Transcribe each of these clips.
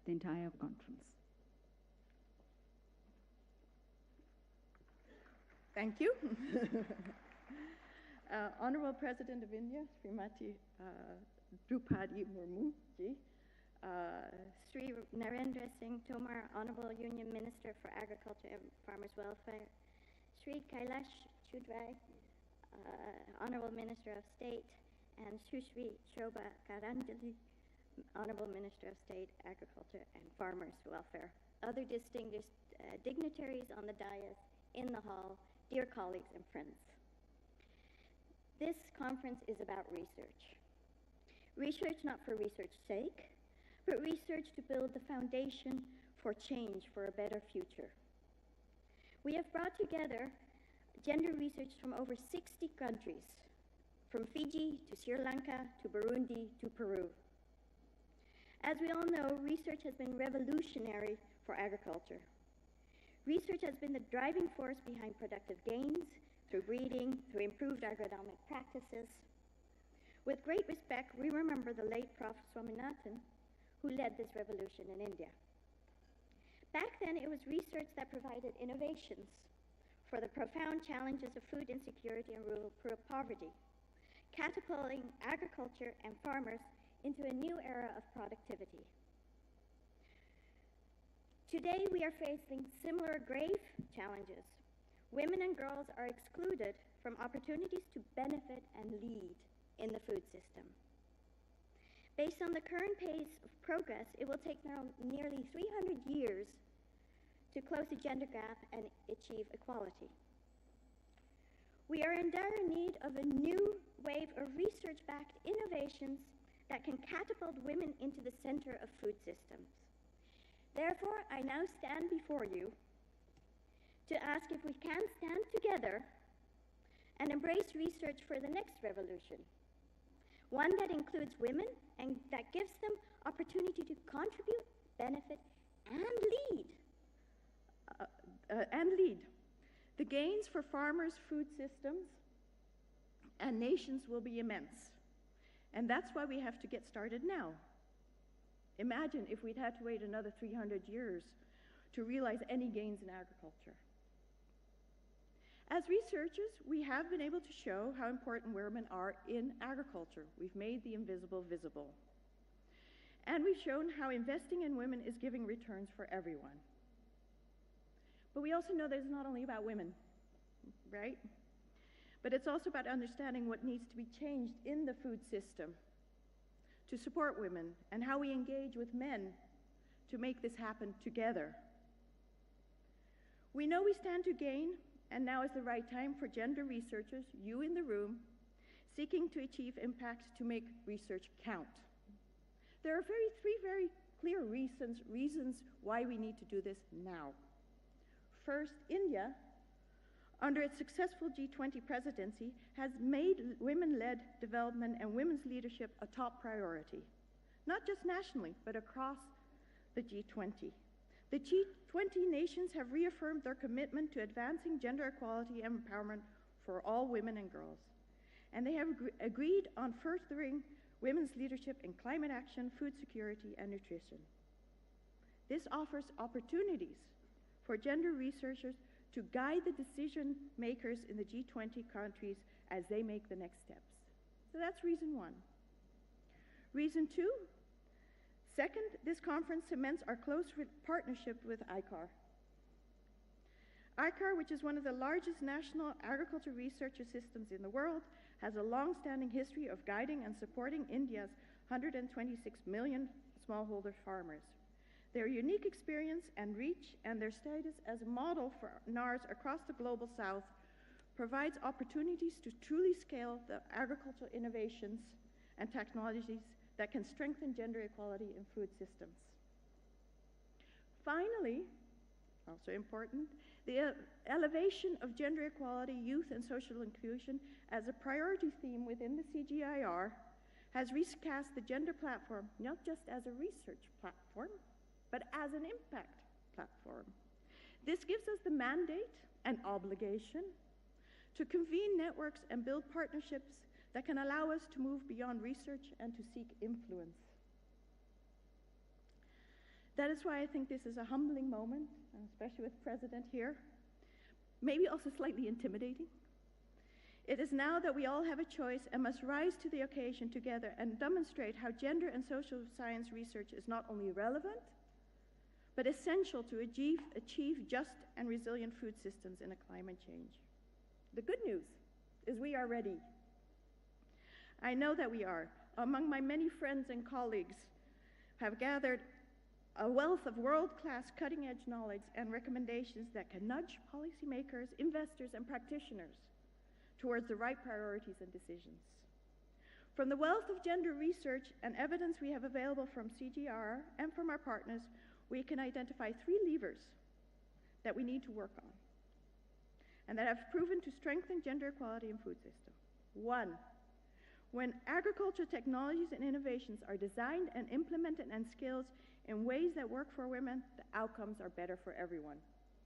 the entire conference. Thank you. Honorable President of India, Srimati Droupadi Murmu ji, Sri Narendra Singh Tomar, Honorable Union Minister for Agriculture and Farmers Welfare, Sri Kailash Chudrai, Honorable Minister of State, and Sushri Shobha Karanjali, Honorable Minister of State, Agriculture and Farmers Welfare, other distinguished dignitaries on the dais, in the hall, dear colleagues and friends. This conference is about research. Research not for research's sake, but research to build the foundation for change for a better future. We have brought together gender research from over 60 countries, from Fiji to Sri Lanka to Burundi to Peru. As we all know, research has been revolutionary for agriculture. Research has been the driving force behind productive gains, through breeding, through improved agronomic practices. With great respect, we remember the late Prof. Swaminathan, who led this revolution in India. Back then, it was research that provided innovations for the profound challenges of food insecurity and rural poverty, catapulting agriculture and farmers into a new era of productivity. Today, we are facing similar grave challenges. Women and girls are excluded from opportunities to benefit and lead in the food system. Based on the current pace of progress, it will take now nearly 300 years to close the gender gap and achieve equality. We are in dire need of a new wave of research-backed innovations that can catapult women into the center of food systems. Therefore, I now stand before you to ask if we can stand together and embrace research for the next revolution, one that includes women and that gives them opportunity to contribute, benefit, and lead. The gains for farmers' food systems and nations will be immense. And that's why we have to get started now. Imagine if we'd had to wait another 300 years to realize any gains in agriculture. As researchers, we have been able to show how important women are in agriculture. We've made the invisible visible. And we've shown how investing in women is giving returns for everyone. But we also know that it's not only about women, right? But it's also about understanding what needs to be changed in the food system to support women and how we engage with men to make this happen together. We know we stand to gain, and now is the right time for gender researchers, you in the room, seeking to achieve impact to make research count. There are three very clear reasons why we need to do this now. First, India, under its successful G20 presidency, has made women-led development and women's leadership a top priority, not just nationally, but across the G20. The G20 nations have reaffirmed their commitment to advancing gender equality and empowerment for all women and girls. And they have agreed on furthering women's leadership in climate action, food security, and nutrition. This offers opportunities for gender researchers to guide the decision makers in the G20 countries as they make the next steps. So that's reason one. Reason two, second, this conference cements our close partnership with ICAR. ICAR, which is one of the largest national agriculture research systems in the world, has a long-standing history of guiding and supporting India's 126 million smallholder farmers. Their unique experience and reach and their status as a model for NARS across the global south provides opportunities to truly scale the agricultural innovations and technologies that can strengthen gender equality in food systems. Finally, also important, the elevation of gender equality, youth, and social inclusion as a priority theme within the CGIAR has recast the gender platform not just as a research platform, but as an impact platform. This gives us the mandate and obligation to convene networks and build partnerships that can allow us to move beyond research and to seek influence. That is why I think this is a humbling moment, especially with the President here, maybe also slightly intimidating. It is now that we all have a choice and must rise to the occasion together and demonstrate how gender and social science research is not only relevant, but essential to achieve just and resilient food systems in a climate change. The good news is we are ready. I know that we are. Among my many friends and colleagues have gathered a wealth of world-class cutting-edge knowledge and recommendations that can nudge policymakers, investors, and practitioners towards the right priorities and decisions. From the wealth of gender research and evidence we have available from CGR and from our partners, we can identify 3 levers that we need to work on and that have proven to strengthen gender equality in food system. 1, when agriculture technologies and innovations are designed and implemented and scaled in ways that work for women, the outcomes are better for everyone.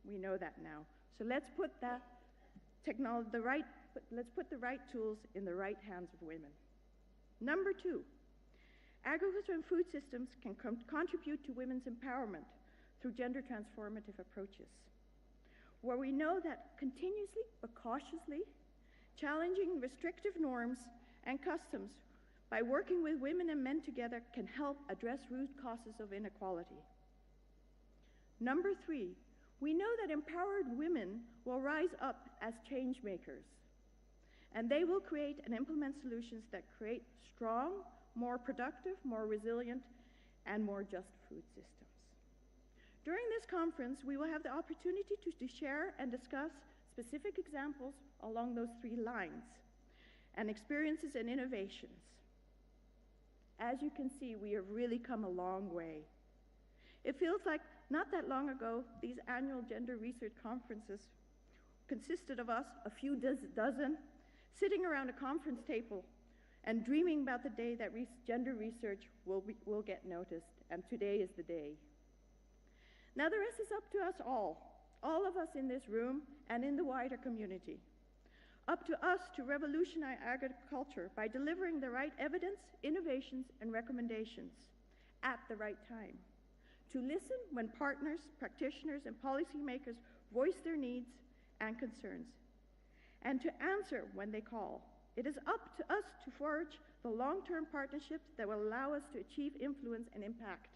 We know that now. So let's put the right tools in the right hands of women. Number 2, agriculture and food systems can contribute to women's empowerment through gender transformative approaches, where we know that continuously but cautiously challenging restrictive norms and customs by working with women and men together can help address root causes of inequality. Number 3, we know that empowered women will rise up as change makers, and they will create and implement solutions that create strong, more productive, more resilient, and more just food systems. During this conference, we will have the opportunity to share and discuss specific examples along those 3 lines and experiences and innovations. As you can see, we have really come a long way. It feels like not that long ago, these annual gender research conferences consisted of us, a few dozen, sitting around a conference table and dreaming about the day that gender research will get noticed, and today is the day. Now the rest is up to us all of us in this room and in the wider community. Up to us to revolutionize agriculture by delivering the right evidence, innovations, and recommendations at the right time. To listen when partners, practitioners, and policymakers voice their needs and concerns, and to answer when they call. It is up to us to forge the long-term partnerships that will allow us to achieve influence and impact,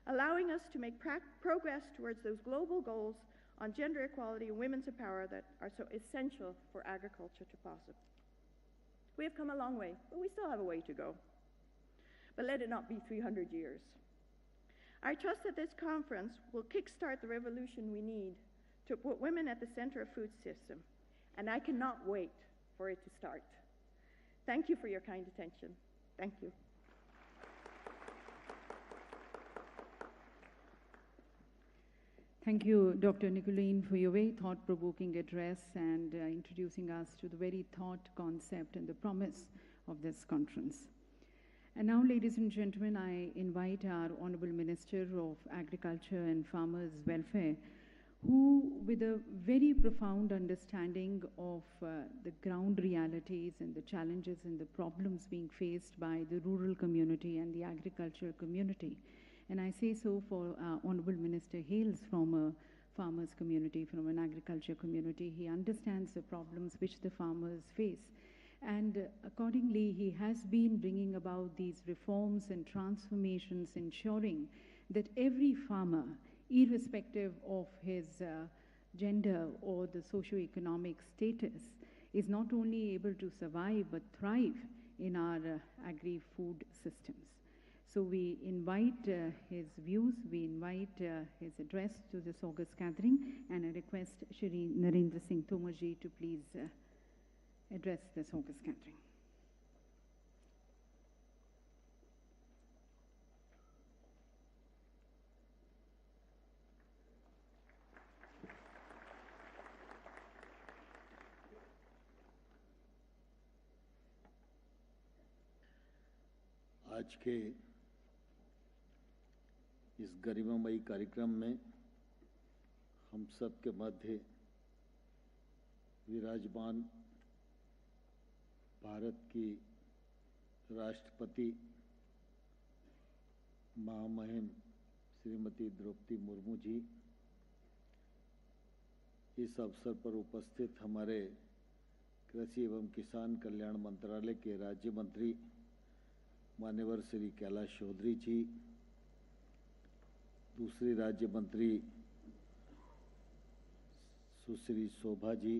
allowing us to make progress towards those global goals on gender equality and women's empowerment that are so essential for agriculture to possible. We have come a long way, but we still have a way to go. But let it not be 300 years. I trust that this conference will kickstart the revolution we need to put women at the center of food system, and I cannot wait for it to start. Thank you for your kind attention. Thank you. Thank you, Dr. Nicolene, for your very thought-provoking address and introducing us to the very thought, concept, and the promise of this conference. And now, ladies and gentlemen, I invite our Honorable Minister of Agriculture and Farmers' Welfare, who, with a very profound understanding of the ground realities and the challenges and the problems being faced by the rural community and the agricultural community, and I say so for Honorable Minister hails from a farmers community, from an agriculture community. He understands the problems which the farmers face. And accordingly, he has been bringing about these reforms and transformations, ensuring that every farmer, irrespective of his gender or the socio-economic status, is not only able to survive but thrive in our agri-food systems. So we invite his views, we invite his address to this August gathering, and I request Shri Narendra Singh Tomar ji to please address this August gathering. आज के इस गरिमामयी कार्यक्रम में हम सब के मध्य विराजमान भारत की राष्ट्रपति महामहिम श्रीमती द्रौपदी मुर्मू जी, इस अवसर पर उपस्थित हमारे कृषि एवं किसान कल्याण मंत्रालय के राज्य मंत्री मान्यवर श्री कैलाश चौधरी जी, दूसरी राज्य मंत्री सुश्री शोभा जी,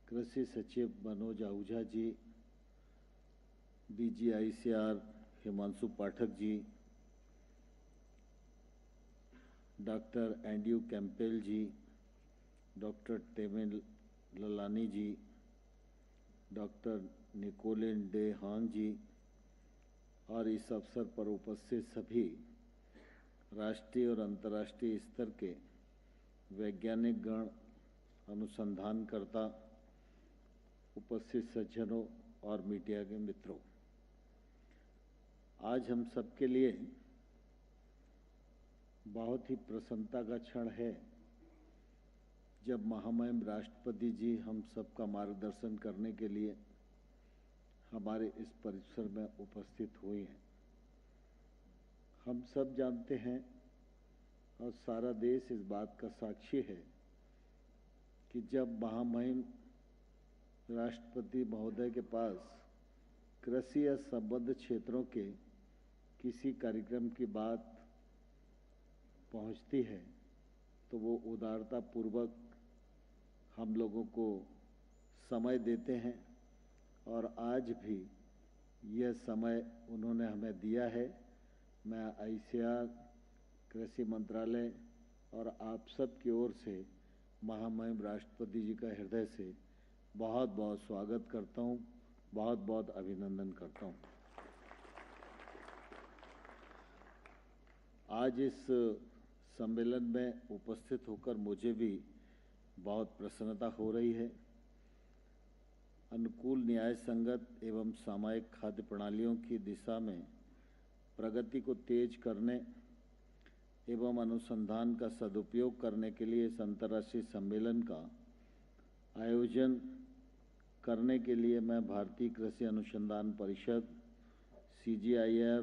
कृषि सचिव मनोज आहूजा जी, DG ICR Himanshu Pathak ji, doctor Andrew कैंपेल जी, डॉक्टर टेमिल ललानी जी, डॉक्टर निकोलिन डे हांग जी और इस अवसर पर उपस्थित सभी राष्ट्रीय और अंतर्राष्ट्रीय स्तर के वैज्ञानिक गण, अनुसंधानकर्ता, उपस्थित सज्जनों और मीडिया के मित्रों, आज हम सबके लिए बहुत ही प्रसन्नता का क्षण है जब महामहिम राष्ट्रपति जी हम सबका मार्गदर्शन करने के लिए हमारे इस परिसर में उपस्थित हुए हैं। हम सब जानते हैं और सारा देश इस बात का साक्षी है कि जब महामहिम राष्ट्रपति महोदय के पास कृषि या संबद्ध क्षेत्रों के किसी कार्यक्रम की बात पहुंचती है तो वो उदारता पूर्वक हम लोगों को समय देते हैं और आज भी यह समय उन्होंने हमें दिया है। मैं ICR, कृषि मंत्रालय और आप सब की ओर से महामहिम राष्ट्रपति जी का हृदय से बहुत बहुत स्वागत करता हूँ, बहुत बहुत अभिनंदन करता हूँ। आज इस सम्मेलन में उपस्थित होकर मुझे भी बहुत प्रसन्नता हो रही है। अनुकूल, न्याय संगत एवं सामायिक खाद्य प्रणालियों की दिशा में प्रगति को तेज करने एवं अनुसंधान का सदुपयोग करने के लिए इस अंतर्राष्ट्रीय सम्मेलन का आयोजन करने के लिए मैं भारतीय कृषि अनुसंधान परिषद CGIAR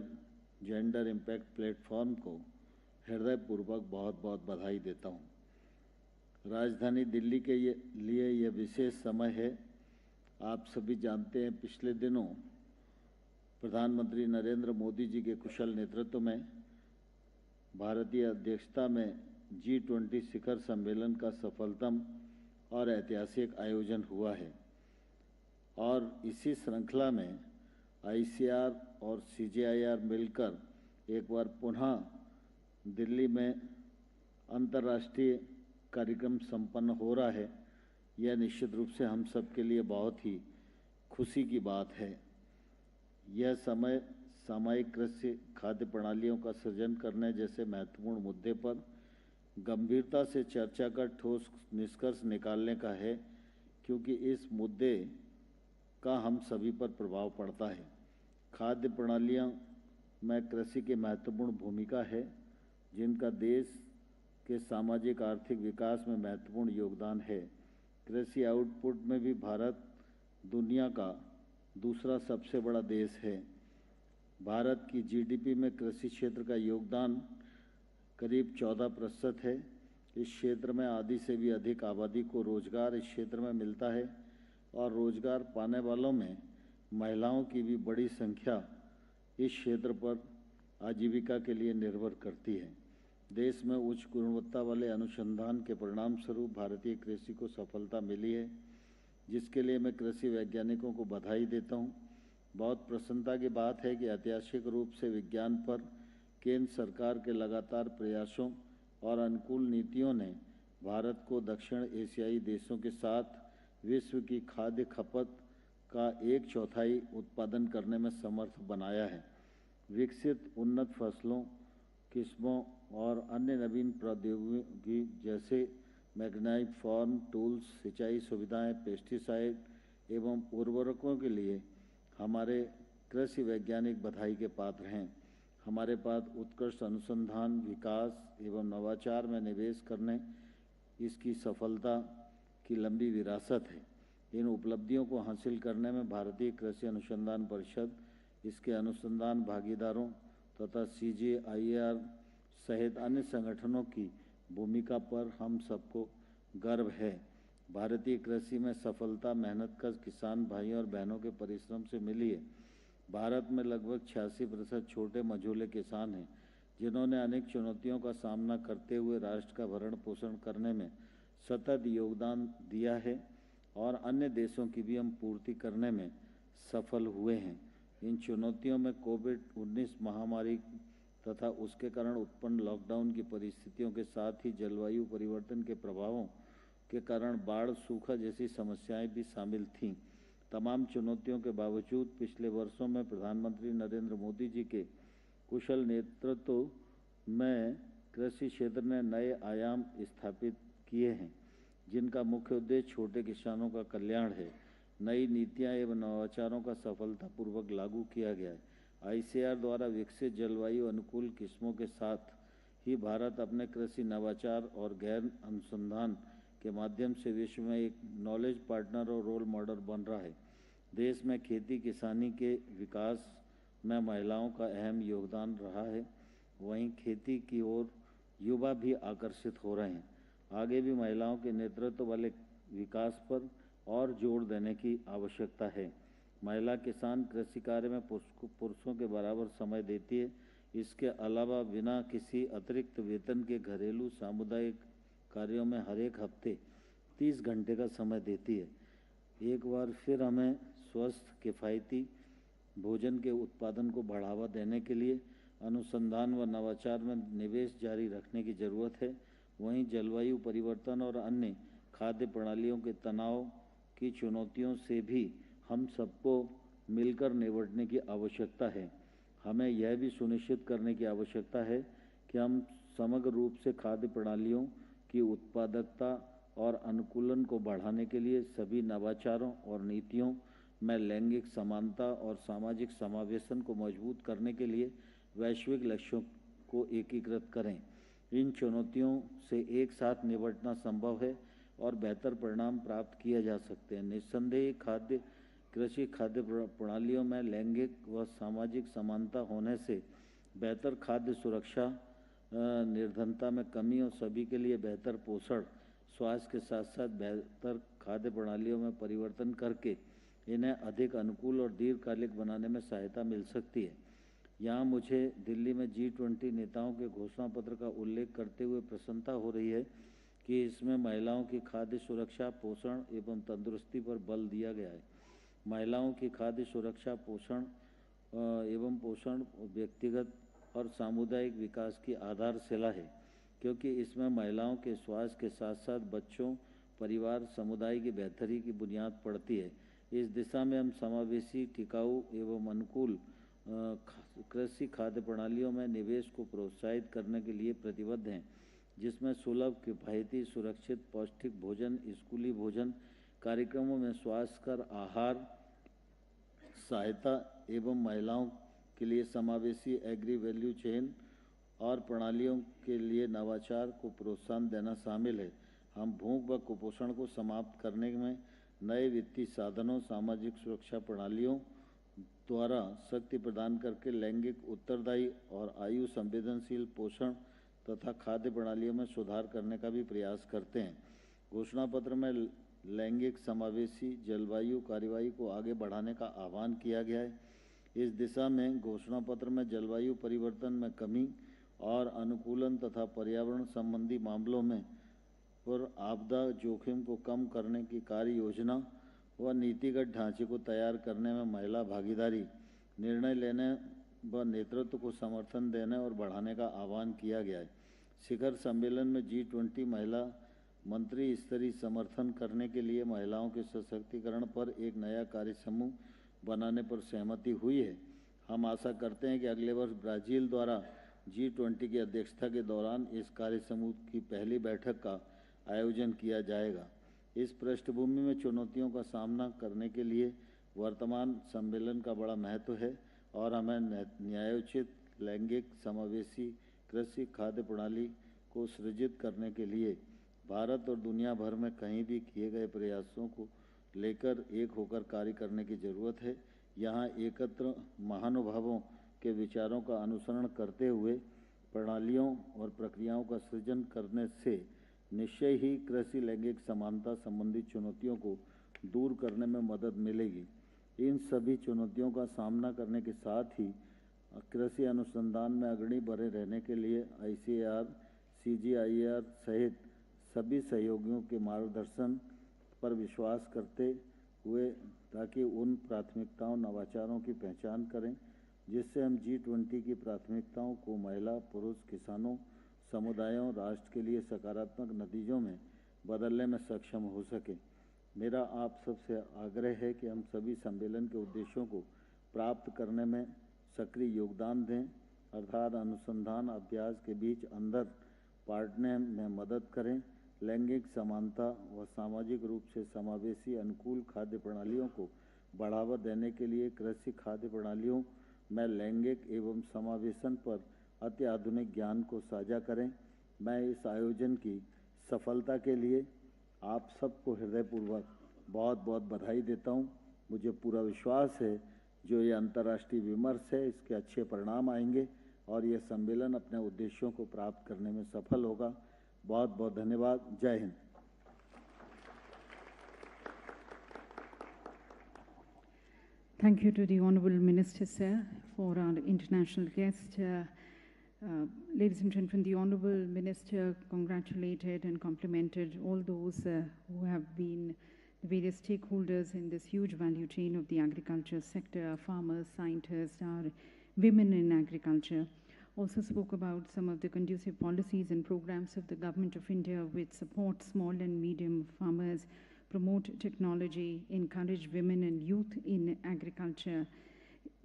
जेंडर इम्पैक्ट प्लेटफॉर्म को हृदयपूर्वक बहुत बहुत बधाई देता हूँ। राजधानी दिल्ली के लिए यह विशेष समय है। आप सभी जानते हैं, पिछले दिनों प्रधानमंत्री नरेंद्र मोदी जी के कुशल नेतृत्व में भारतीय अध्यक्षता में G20 शिखर सम्मेलन का सफलतम और ऐतिहासिक आयोजन हुआ है और इसी श्रृंखला में ICR और CGIAR मिलकर एक बार पुनः दिल्ली में अंतर्राष्ट्रीय कार्यक्रम संपन्न हो रहा है। यह निश्चित रूप से हम सब के लिए बहुत ही खुशी की बात है। यह समय सामायिक कृषि खाद्य प्रणालियों का सृजन करने जैसे महत्वपूर्ण मुद्दे पर गंभीरता से चर्चा कर ठोस निष्कर्ष निकालने का है, क्योंकि इस मुद्दे का हम सभी पर प्रभाव पड़ता है। खाद्य प्रणालियां में कृषि की महत्वपूर्ण भूमिका है, जिनका देश के सामाजिक आर्थिक विकास में महत्वपूर्ण योगदान है। कृषि आउटपुट में भी भारत दुनिया का दूसरा सबसे बड़ा देश है। भारत की GDP में कृषि क्षेत्र का योगदान करीब 14% है। इस क्षेत्र में आधी से भी अधिक आबादी को रोजगार इस क्षेत्र में मिलता है और रोजगार पाने वालों में महिलाओं की भी बड़ी संख्या इस क्षेत्र पर आजीविका के लिए निर्भर करती है। देश में उच्च गुणवत्ता वाले अनुसंधान के परिणाम स्वरूप भारतीय कृषि को सफलता मिली है, जिसके लिए मैं कृषि वैज्ञानिकों को बधाई देता हूं। बहुत प्रसन्नता की बात है कि ऐतिहासिक रूप से विज्ञान पर केंद्र सरकार के लगातार प्रयासों और अनुकूल नीतियों ने भारत को दक्षिण एशियाई देशों के साथ विश्व की खाद्य खपत का 1/4 उत्पादन करने में समर्थ बनाया है। विकसित उन्नत फसलों, किस्मों और अन्य नवीन प्रौद्योगिकी जैसे मैकेनाइज्ड फार्म टूल्स, सिंचाई सुविधाएं, पेस्टिसाइड एवं उर्वरकों के लिए हमारे कृषि वैज्ञानिक बधाई के पात्र हैं। हमारे पास उत्कृष्ट अनुसंधान, विकास एवं नवाचार में निवेश करने इसकी सफलता की लंबी विरासत है। इन उपलब्धियों को हासिल करने में भारतीय कृषि अनुसंधान परिषद, इसके अनुसंधान भागीदारों तथा CGIAR सहित अन्य संगठनों की भूमिका पर हम सबको गर्व है। भारतीय कृषि में सफलता मेहनत का किसान भाइयों और बहनों के परिश्रम से मिली है। भारत में लगभग 86% छोटे मझोले किसान हैं, जिन्होंने अनेक चुनौतियों का सामना करते हुए राष्ट्र का भरण पोषण करने में सतत योगदान दिया है और अन्य देशों की भी हम पूर्ति करने में सफल हुए हैं। इन चुनौतियों में कोविड-19 महामारी तथा उसके कारण उत्पन्न लॉकडाउन की परिस्थितियों के साथ ही जलवायु परिवर्तन के प्रभावों के कारण बाढ़, सूखा जैसी समस्याएं भी शामिल थीं। तमाम चुनौतियों के बावजूद पिछले वर्षों में प्रधानमंत्री नरेंद्र मोदी जी के कुशल नेतृत्व में कृषि क्षेत्र ने नए आयाम स्थापित किए हैं, जिनका मुख्य उद्देश्य छोटे किसानों का कल्याण है। नई नीतियां एवं नवाचारों का सफलतापूर्वक लागू किया गया है। ICAR द्वारा विकसित जलवायु अनुकूल किस्मों के साथ ही भारत अपने कृषि नवाचार और गहन अनुसंधान के माध्यम से विश्व में एक नॉलेज पार्टनर और रोल मॉडल बन रहा है। देश में खेती किसानी के विकास में महिलाओं का अहम योगदान रहा है। वहीं खेती की ओर युवा भी आकर्षित हो रहे हैं। आगे भी महिलाओं के नेतृत्व वाले विकास पर और जोर देने की आवश्यकता है। महिला किसान कृषि कार्य में पुरुषों के बराबर समय देती है। इसके अलावा बिना किसी अतिरिक्त वेतन के घरेलू सामुदायिक कार्यों में हर एक हफ्ते 30 घंटे का समय देती है। एक बार फिर हमें स्वस्थ किफ़ायती भोजन के उत्पादन को बढ़ावा देने के लिए अनुसंधान व नवाचार में निवेश जारी रखने की ज़रूरत है। वहीं जलवायु परिवर्तन और अन्य खाद्य प्रणालियों के तनाव की चुनौतियों से भी हम सबको मिलकर निपटने की आवश्यकता है। हमें यह भी सुनिश्चित करने की आवश्यकता है कि हम समग्र रूप से खाद्य प्रणालियों की उत्पादकता और अनुकूलन को बढ़ाने के लिए सभी नवाचारों और नीतियों में लैंगिक समानता और सामाजिक समावेशन को मजबूत करने के लिए वैश्विक लक्ष्यों को एकीकृत करें। इन चुनौतियों से एक साथ निपटना संभव है और बेहतर परिणाम प्राप्त किए जा सकते हैं। निस्संदेह कृषि खाद्य प्रणालियों में लैंगिक व सामाजिक समानता होने से बेहतर खाद्य सुरक्षा, निर्धनता में कमी और सभी के लिए बेहतर पोषण, स्वास्थ्य के साथ साथ बेहतर खाद्य प्रणालियों में परिवर्तन करके इन्हें अधिक अनुकूल और दीर्घकालिक बनाने में सहायता मिल सकती है। यहाँ मुझे दिल्ली में G20 नेताओं के घोषणा पत्र का उल्लेख करते हुए प्रसन्नता हो रही है कि इसमें महिलाओं की खाद्य सुरक्षा, पोषण एवं तंदुरुस्ती पर बल दिया गया है। महिलाओं की खाद्य सुरक्षा, पोषण व्यक्तिगत और सामुदायिक विकास की आधारशिला है, क्योंकि इसमें महिलाओं के स्वास्थ्य के साथ साथ बच्चों, परिवार, समुदाय की बेहतरी की बुनियाद पड़ती है। इस दिशा में हम समावेशी, टिकाऊ एवं अनुकूल कृषि खाद्य प्रणालियों में निवेश को प्रोत्साहित करने के लिए प्रतिबद्ध हैं, जिसमें सुलभ, किफ़ायती, सुरक्षित, पौष्टिक भोजन, स्कूली भोजन कार्यक्रमों में स्वास्थ्यकर आहार सहायता एवं महिलाओं के लिए समावेशी एग्री वैल्यू चेन और प्रणालियों के लिए नवाचार को प्रोत्साहन देना शामिल है। हम भूख व कुपोषण को समाप्त करने में नए वित्तीय साधनों, सामाजिक सुरक्षा प्रणालियों द्वारा शक्ति प्रदान करके लैंगिक उत्तरदायी और आयु संवेदनशील पोषण तथा खाद्य प्रणालियों में सुधार करने का भी प्रयास करते हैं। घोषणा पत्र में लैंगिक समावेशी जलवायु कार्रवाई को आगे बढ़ाने का आह्वान किया गया है। इस दिशा में घोषणा पत्र में जलवायु परिवर्तन में कमी और अनुकूलन तथा पर्यावरण संबंधी मामलों में और आपदा जोखिम को कम करने की कार्य योजना व नीतिगत ढांचे को तैयार करने में महिला भागीदारी, निर्णय लेने व नेतृत्व को समर्थन देने और बढ़ाने का आह्वान किया गया है। शिखर सम्मेलन में G20 महिला मंत्री स्तरीय समर्थन करने के लिए महिलाओं के सशक्तिकरण पर एक नया कार्य समूह बनाने पर सहमति हुई है। हम आशा करते हैं कि अगले वर्ष ब्राज़ील द्वारा G20 की अध्यक्षता के दौरान इस कार्य समूह की पहली बैठक का आयोजन किया जाएगा। इस पृष्ठभूमि में चुनौतियों का सामना करने के लिए वर्तमान सम्मेलन का बड़ा महत्व है और हमें न्यायोचित, लैंगिक, समावेशी कृषि खाद्य प्रणाली को सृजित करने के लिए भारत और दुनिया भर में कहीं भी किए गए प्रयासों को लेकर एक होकर कार्य करने की ज़रूरत है। यहाँ एकत्र महानुभावों के विचारों का अनुसरण करते हुए प्रणालियों और प्रक्रियाओं का सृजन करने से निश्चय ही कृषि लैंगिक समानता संबंधी चुनौतियों को दूर करने में मदद मिलेगी। इन सभी चुनौतियों का सामना करने के साथ ही कृषि अनुसंधान में अग्रणी बने रहने के लिए ICAR, CGIAR सहित सभी सहयोगियों के मार्गदर्शन पर विश्वास करते हुए ताकि उन प्राथमिकताओं नवाचारों की पहचान करें जिससे हम G20 की प्राथमिकताओं को महिला, पुरुष, किसानों, समुदायों, राष्ट्र के लिए सकारात्मक नतीजों में बदलने में सक्षम हो सके। मेरा आप सबसे आग्रह है कि हम सभी सम्मेलन के उद्देश्यों को प्राप्त करने में सक्रिय योगदान दें, अर्थात अनुसंधान अभ्यास के बीच अंदर बांटने में मदद करें, लैंगिक समानता व सामाजिक रूप से समावेशी अनुकूल खाद्य प्रणालियों को बढ़ावा देने के लिए कृषि खाद्य प्रणालियों में लैंगिक एवं समावेशन पर अत्याधुनिक ज्ञान को साझा करें। मैं इस आयोजन की सफलता के लिए आप सबको हृदयपूर्वक बहुत बहुत बधाई देता हूं। मुझे पूरा विश्वास है जो ये अंतर्राष्ट्रीय विमर्श है इसके अच्छे परिणाम आएंगे और ये सम्मेलन अपने उद्देश्यों को प्राप्त करने में सफल होगा। बहुत बहुत धन्यवाद। जय Hind. Thank you to the Honourable Minister, sir, for our international guest. Ladies and gentlemen, the Honourable Minister congratulated and complimented all those who have been the various stakeholders in this huge value chain of the agriculture sector, our farmers, scientists, our women in agriculture. Also spoke about some of the conducive policies and programs of the Government of India which support small and medium farmers, promote technology, encourage women and youth in agriculture.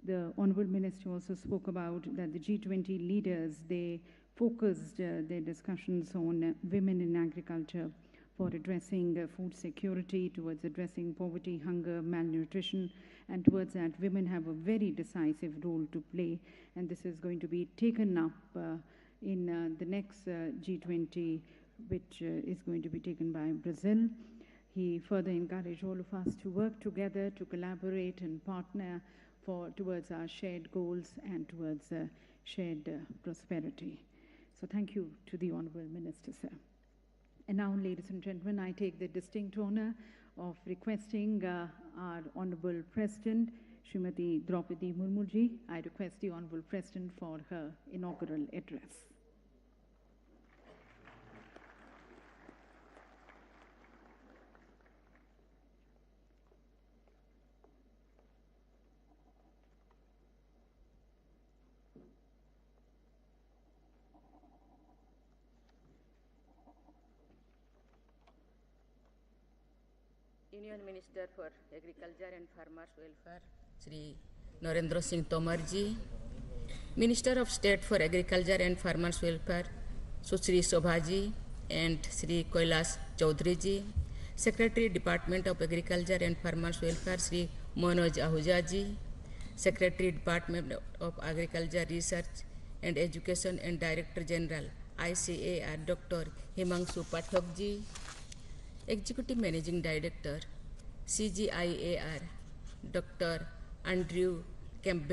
The Honourable Minister also spoke about that the G20 leaders, they focused their discussions on women in agriculture for addressing food security, towards addressing poverty, hunger, malnutrition, and towards that women have a very decisive role to play, and this is going to be taken up in the next G20, which is going to be taken by Brazil. He further encouraged all of us to work together, to collaborate and partner towards our shared goals and towards shared prosperity. So thank you to the Honourable Minister, sir. And now, ladies and gentlemen, I take the distinct honour of requesting our Honourable President, Srimati Droupadi Murmu ji. I request the Honourable President for her inaugural address. Union Minister for Agriculture and Farmers Welfare, Shri Narendra Singh Tomar ji, Minister of State for Agriculture and Farmers Welfare, Shri Shobha ji and Shri Kailash Chaudhary ji, Secretary Department of Agriculture and Farmers Welfare, Shri Manoj Ahuja ji, Secretary Department of Agriculture Research and Education and Director General, ICAR, Dr. Himanshu Pathak ji, Executive Managing Director, CGIAR, Dr. Andrew Campbell.